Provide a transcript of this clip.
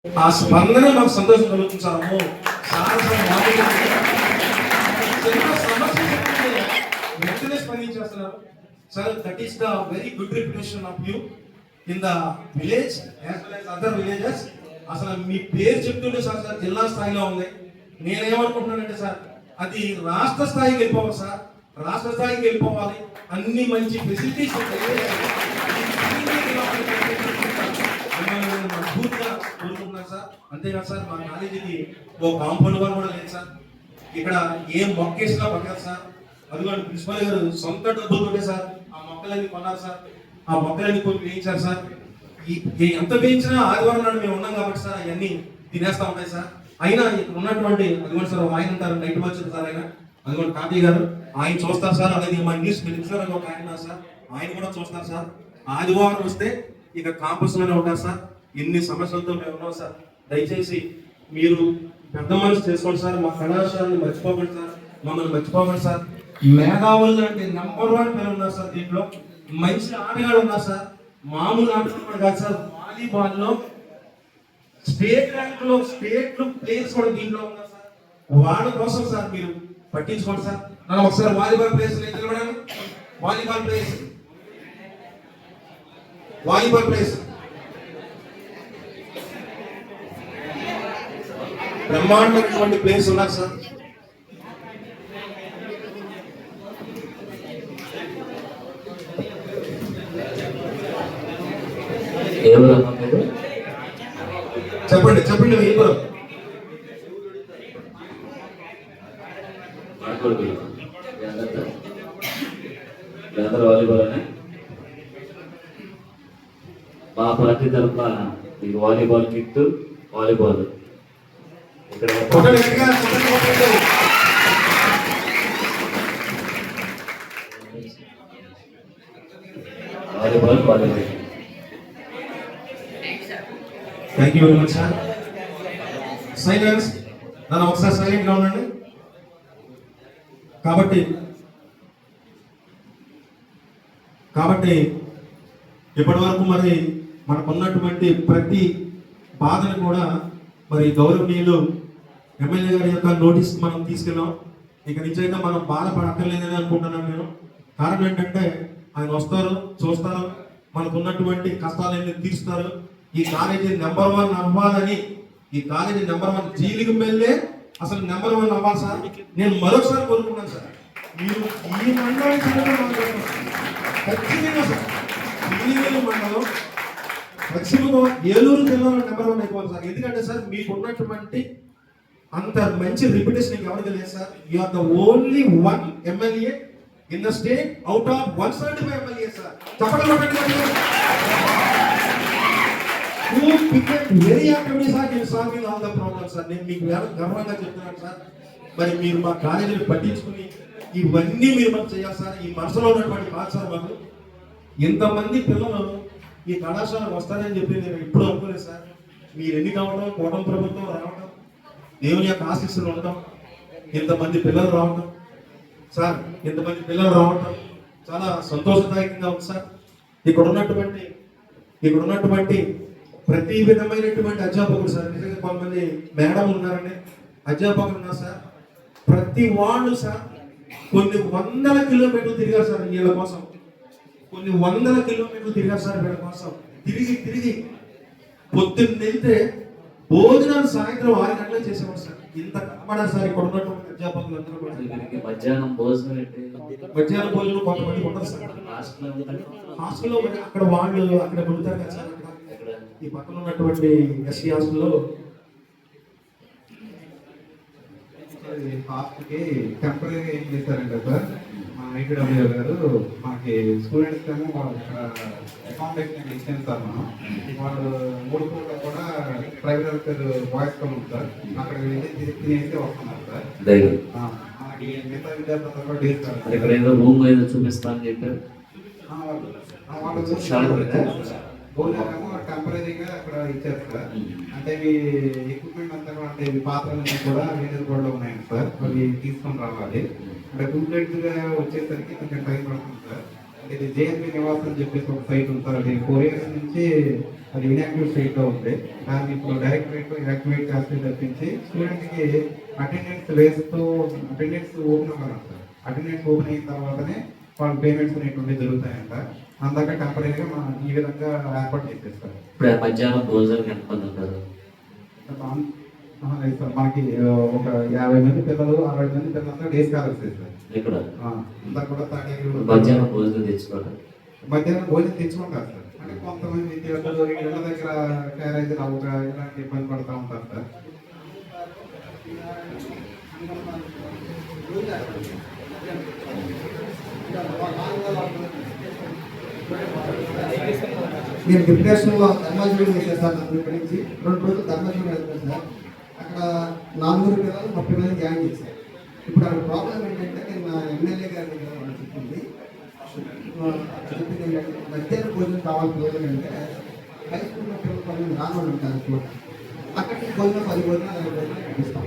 ఆ స్పందన మాకు సంతోషం కలుగుతుంది సార్. అమ్మో సార్ వెంటనే స్పందించేస్తున్నారు sir. That is the very good reputation of you in the village as well as other villages. అసలు మీ పేరు చెప్తుంటే సార్ సార్ జిల్లా స్థాయిలో ఉంది. నేనేమనుకుంటున్నానంటే సార్ అది రాష్ట్ర స్థాయికి వెళ్ళిపోవాలి సార్. రాష్ట్ర స్థాయికి వెళ్ళిపోవాలి, అన్ని మంచి ఫెసిలిటీస్ మజబూత్గా కోరుకుంటున్నాను సార్. అంతేకాదు సార్ మా కాలేజీకి ఓ కాంపౌండ్ వాల్ కూడా లేదు సార్. ఇక్కడ ఏం మొక్క వేసినా పక్కదు సార్. అదిగోండి ప్రిన్సిపల్ గారు సొంత డబ్బులతోటే సార్ ఆ మొక్కలన్నీ కొన్నారు సార్. ఆ మొక్కలన్నీ కొన్ని వేయించారు సార్. ఎంత వేయించినా ఆదివారం నాడు మేము ఉన్నాం కాబట్టి సార్ అవన్నీ తినేస్తా ఉంటాయి సార్. అయినా ఇక్కడ ఉన్నటువంటి అదిగోండి సార్ ఆయన ఉంటారు నైట్ వచ్చారు సార్. అదిగోండి తాతయ్య గారు ఆయన చూస్తారు సార్. అలాగే మా న్యూస్ మినిస్టర్ ఒక ఆయన సార్, ఆయన కూడా చూస్తారు సార్. ఆదివారం వస్తే ఇక కాంపస్ లోనే ఉంటారు సార్. ఎన్ని సమస్యలతో మేము ఉన్నాం సార్. దయచేసి మీరు పెద్ద మనసు చేసుకోండి సార్. మా కళాశాలని మర్చిపోకండి సార్, మమ్మల్ని మర్చిపోకండి సార్. మేధావులు అంటే నంబర్ 1 పేరు ఉన్నారు సార్. దీంట్లో మంచి ఆటగాడు ఉన్నారు సార్. మామూలు ఆటగాడు కాదు సార్. వాలీబాల్లో స్టేట్ ర్యాంక్ లో స్టేట్ ప్లేయర్స్ కూడా దీంట్లో ఉన్నారు సార్. వాళ్ళ కోసం సార్ మీరు పట్టించుకోండి సార్. నన్ను ఒకసారి వాలీబాల్ ప్లేయర్స్ నిలబడాను. వాలీబాల్ ప్లేయర్స్ బ్రహ్మాండమైనటువంటి ప్లేయర్స్ ఉన్నారు సార్. చెప్పండి చెప్పండి ఎవరు వాలీబాల్ అని మా పార్టీ తరఫున మీకు వాలీబాల్ కిట్, వాలీబాల్ ఇక్కడ volleyball. Thank you very much sir. Silence, నన్ను ఒకసారి సైలెంట్గా ఉండండి. కాబట్టి ఇప్పటి వరకు మరి మనకున్నటువంటి ప్రతి బాధను కూడా మరి గౌరవనీయులు ఎమ్మెల్యే గారి యొక్క నోటీస్ మనం తీసుకెళ్ళాం. ఇక నుంచి అయితే మనం బాధపడక్కర్లేదని అనుకుంటున్నాను నేను. కారణం ఏంటంటే ఆయన వస్తారు, చూస్తారు, మనకు ఉన్నటువంటి కష్టాలన్నీ తీరుస్తారు. ఈ కాలేజీ నెంబర్ 1 అవ్వాలని, ఈ కాలేజీ నెంబర్ 1 జీలికి వెళ్ళే అసలు నెంబర్ 1 అవ్వాలి సార్. నేను మరొకసారి కోరుకున్నాను సార్. మీరు ఈ మండలం ఖచ్చితంగా సార్ జీలిగలు మండలం పశ్చిమలో ఏలూరు జిల్లాలో నెంబర్ 1 అయిపోవాలి సార్. ఎందుకంటే సార్ మీకు ఉన్నటువంటి అంత మంచి రిప్యుటేషన్ ఎవరికి లేదు sir. You are the only 1 MLA in the state out of 175 MLA sir. చెప్పండి వెరీ యాక్టివ్లీ సార్ నేను solving all the problems sir. నేను మీకు గర్వంగా చెప్తున్నాను సార్. మరి మీరు మా కాలేజీని పట్టించుకుని ఇవన్నీ మీరు మనం చేయాలి సార్. ఈ మనసులో ఉన్నటువంటి బాధ సార్ మాకు. ఇంతమంది పిల్లలు ఈ కళాశాలకు వస్తారని చెప్పి నేను ఎప్పుడు అనుకోలేదు సార్. మీరు ఎన్ని కావడం, కూటమి ప్రభుత్వం రావడం, దేవుని యొక్క ఆశీస్సులు ఉండటం, ఇంతమంది పిల్లలు రావడం సార్, ఇంతమంది పిల్లలు రావడం చాలా సంతోషదాయకంగా ఉంది సార్. ఇక్కడ ఉన్నటువంటి ప్రతి విధమైనటువంటి అధ్యాపకులు సార్, నిజంగా కొంతమంది మేడం ఉన్నారండి, అధ్యాపకులు ఉన్నారు సార్. ప్రతి వాళ్ళు సార్ కొన్ని వందల కిలోమీటర్లు తిరిగారు సార్ వీళ్ళ కోసం. కొన్ని వందల కిలోమీటర్లు తిరిగారు సార్ వీళ్ళ కోసం. తిరిగి పొద్దున్న వెళ్తే భోజనాలు సాయంత్రం 6 గంటలకు చేసేవారు సార్. ఇంత కనబడారు సార్ ఇక్కడ ఉన్నటువంటి అధ్యాపకులు అందరూ కూడా. మధ్యాహ్నం భోజనం కొంతమంది ఉండదు సార్ హాస్టల్లో. అక్కడ వాళ్ళు అక్కడ కొడతారు కదా సార్. ఈ పక్కన ఉన్నటువంటి ఎస్సీ హాస్టల్లో హాస్టల్కి టెంపరీ ఏం చేశారంటే సార్ మా ఐటీడబ్ల్యూ గారు మనకి స్టూడెంట్స్ ఏమో ఇక్కడ అకామిడేషన్ ఇచ్చాను సార్. మనం వాళ్ళు 3 పూటలు కూడా ప్రైవేట్ వెల్ఫేర్ బాయ్స్ కమ్ ఉంది సార్. అక్కడ వెళ్ళి తినేసి వస్తున్నారు సార్. మనకి మిగతా విద్యార్థులు కూడా ఇక్కడ ఏదో రూమ్ ఏదో చూపిస్తాను చెప్పారు. భోజనమేమో టెంపరీగా అక్కడ ఇచ్చారు సార్. అంటే మీ ఎక్విప్మెంట్ అంతా కూడా, అంటే మీ పాత్రలన్నీ కూడా వేరే కూడా ఉన్నాయండి సార్. అవి తీసుకొని రావాలి. అంటే కంప్లీట్ గా వచ్చేసరికి కొంచెం టైం పడుతుంది సార్. అంటే ఇది జేఎన్బి నివాస్ అని చెప్పేసి ఒక సైట్ ఉంది సార్. అది 4 years నుంచి అది ఇన్యాక్టివ్ స్టేట్ లో ఉంది. దాన్ని ఇప్పుడు డైరెక్టరేట్ యాక్టివేట్ చేస్తే తప్పించి స్టూడెంట్ కి అటెండెన్స్ వేస్తూ అటెండెన్స్ ఓపెన్ అవ్వాలంట. అటెండెన్స్ ఓపెన్ అయిన తర్వాతనే వాళ్ళ పేమెంట్స్ అనేటువంటి జరుగుతాయంట. అందాక టెంపరీగా మనం ఈ విధంగా ఏర్పాటు చేసేస్తారు. ఇప్పుడు ఆ మధ్యాహ్నం భోజనం ఎంతమంది ఉంటారు? లేదు సార్, మనకి ఒక 50 మంది పిల్లలు 60 మంది పిల్లలంతా డేస్ కాలర్స్ సార్. ఇక్కడ అంతా కూడా మధ్యాహ్నం భోజనం తెచ్చుకోవడం. మధ్యాహ్నం భోజనం తెచ్చుకుంటారు సార్. అంటే కొంతమంది విద్యార్థులు ఇళ్ళ దగ్గర క్యారేజీలు అవ్వక ఇలాంటి ఇబ్బంది పడుతూ ఉంటారు సార్. నేను డిప్రెషన్లో ధర్మాజీవనం చేశాను. ఇక్కడి నుంచి 2 రోజులు ధర్మాజీవనం వెళ్తాను సార్. అక్కడ 4 పిల్లలు 30 మంది జాయిన్ చేశారు. ఇప్పుడు అక్కడ ప్రాబ్లం ఏంటంటే నేను నా ఎమ్మెల్యే గారి దగ్గర వాళ్ళు చెప్పింది ఏంటంటే మధ్యాహ్నం భోజనం కావాలి పిల్లలు అంటే హై స్కూల్లో పిల్లలు 10 మంది రాను ఉంటారు. అక్కడికి భోజనం 10 భోజనాలు 20 భోజనాలు ఇస్తాం.